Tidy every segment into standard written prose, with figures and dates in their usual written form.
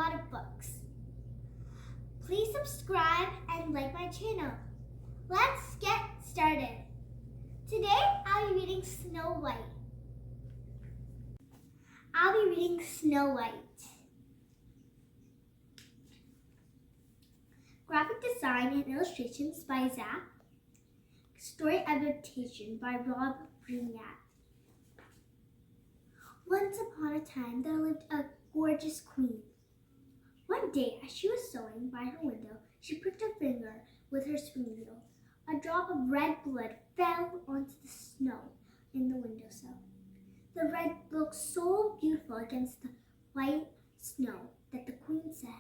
lot of books. Please subscribe and like my channel. Let's get started. Today I'll be reading Snow White. Graphic design and illustrations by Zach. Story adaptation by Rob Brignac. Once upon a time there lived a gorgeous queen. One day as she was sewing by her window, she pricked her finger with her spinning wheel. A drop of red blood fell onto the snow in the windowsill. The red looked so beautiful against the white snow that the queen said,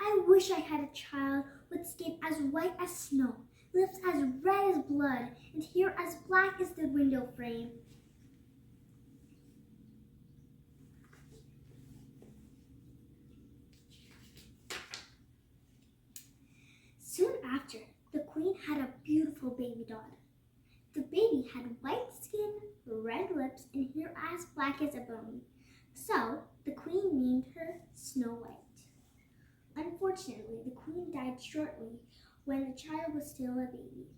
"I wish I had a child with skin as white as snow, lips as red as blood, and hair as black as the window frame." Soon after, the queen had a beautiful baby daughter. The baby had white skin, red lips, and hair as black as a bone. So the queen named her Snow White. Unfortunately, the queen died shortly when the child was still a baby.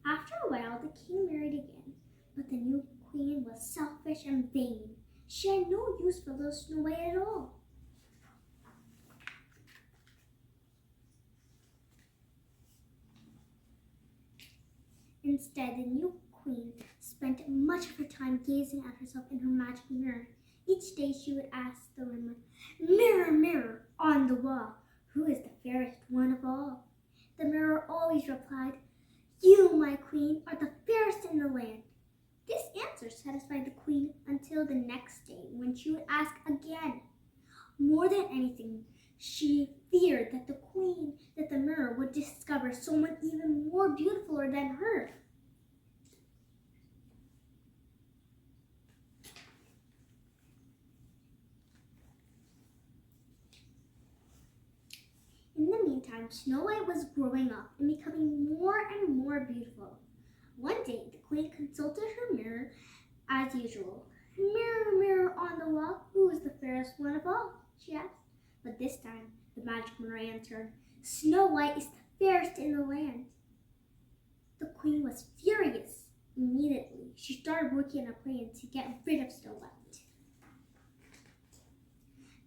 After a while, the king married again, but the new queen was selfish and vain. She had no use for little Snow White at all. Instead, the new queen spent much of her time gazing at herself in her magic mirror. Each day she would ask the mirror, "Mirror, mirror on the wall, who is the fairest one of all?" The mirror always replied, "You, my queen, are the fairest in the land." This answer satisfied the queen until the next day when she would ask again. More than anything, she feared that the mirror would discover someone even more beautiful than her. In the meantime, Snow White was growing up and becoming more and more beautiful. One day, the queen consulted her mirror as usual. "Mirror, mirror on the wall, who is the fairest one of all?" she asked. But this time, the magic mirror answered, "Snow White is the fairest in the land." The queen was furious. Immediately, she started working on a plan to get rid of Snow White.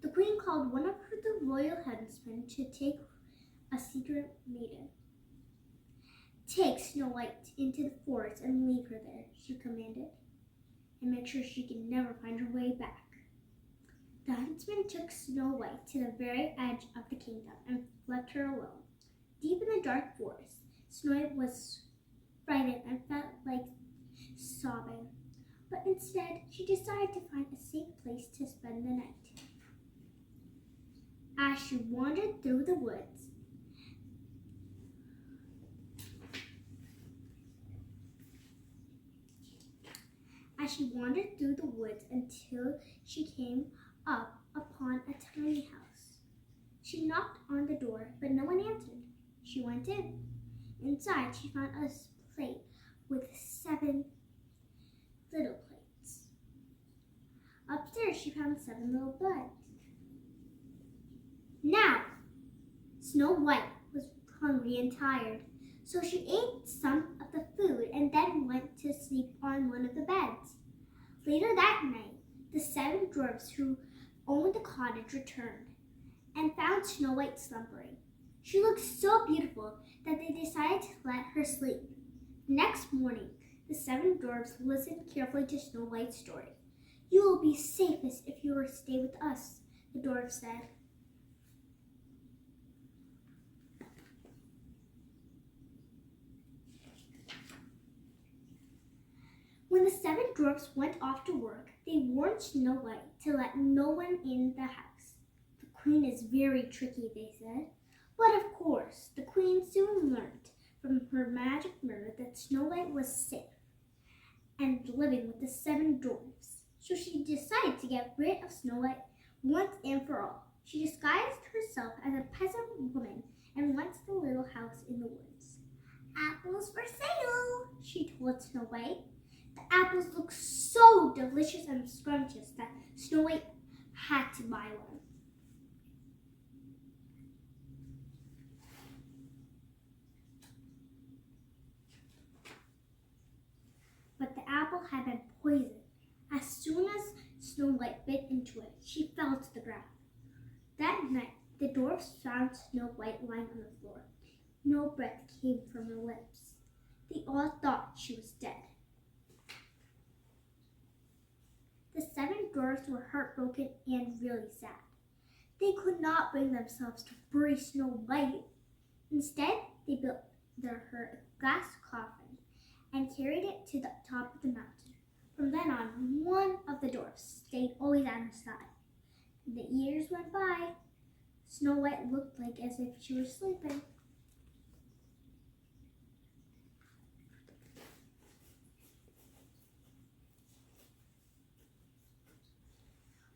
The queen called one of the royal huntsmen to take a secret meeting. "Take Snow White into the forest and leave her there," she commanded, "and make sure she can never find her way back." The huntsman took Snow White to the very edge of the kingdom and left her alone. Deep in the dark forest, Snow White was frightened and felt like sobbing. But instead, she decided to find a safe place to spend the night. As she wandered through the woods, until she came up upon a tiny house. She knocked on the door, but no one answered. She went in. Inside, she found a plate with 7 little plates. Upstairs, she found 7 little beds. Now, Snow White was hungry and tired, so she ate some of the food and then went to sleep on one of the beds. Later that night, the 7 dwarfs who owned the cottage returned and found Snow White slumbering. She looked so beautiful that they decided to let her sleep. Next morning, the 7 dwarfs listened carefully to Snow White's story. "You will be safest if you stay with us," the dwarf said. When the 7 dwarfs went off to work, they warned Snow White to let no one in the house. "The queen is very tricky," they said. But of course, the queen soon learned from her magic mirror that Snow White was safe and living with the 7 dwarfs. So she decided to get rid of Snow White once and for all. She disguised herself as a peasant woman and went to the little house in the woods. "Apples for sale," she told Snow White. The apples looked so delicious and scrumptious that Snow White had to buy one. had been poisoned. As soon as Snow White bit into it, she fell to the ground. That night, the dwarfs found Snow White lying on the floor. No breath came from her lips. They all thought she was dead. The 7 dwarfs were heartbroken and really sad. They could not bring themselves to bury Snow White. Instead, they built her a glass coffin and carried it to the top of the mountain. From then on, one of the dwarfs stayed always at her side. The years went by. Snow White looked like as if she was sleeping.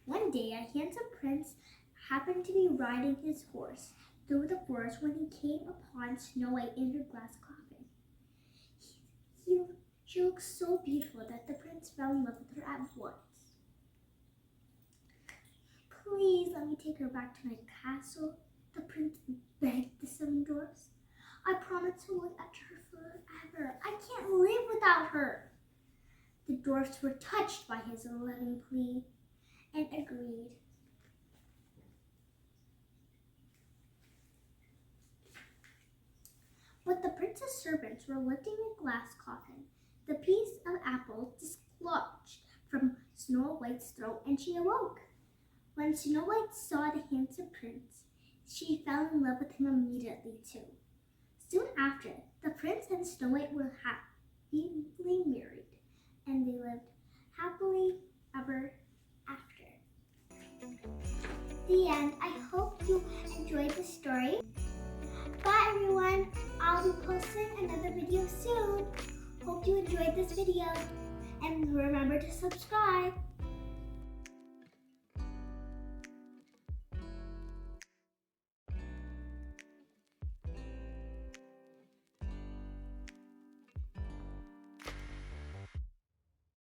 One day, a handsome prince happened to be riding his horse through the forest when he came upon Snow White in her glass coffin. She looked so beautiful that the prince fell in love with her at once. Please let me take her back to my castle, the prince begged the 7 dwarfs. I promise to look after her forever. I can't live without her. The dwarfs were touched by his loving plea and agreed. But the prince's servants were lifting a glass coffin. The piece of apple dislodged from Snow White's throat and she awoke. When Snow White saw the handsome prince, she fell in love with him immediately too. Soon after, the prince and Snow White were happily married, and they lived happily ever after. The end. I hope you enjoyed the story. Bye everyone. I'll be posting another video soon. Hope you enjoyed this video and remember to subscribe.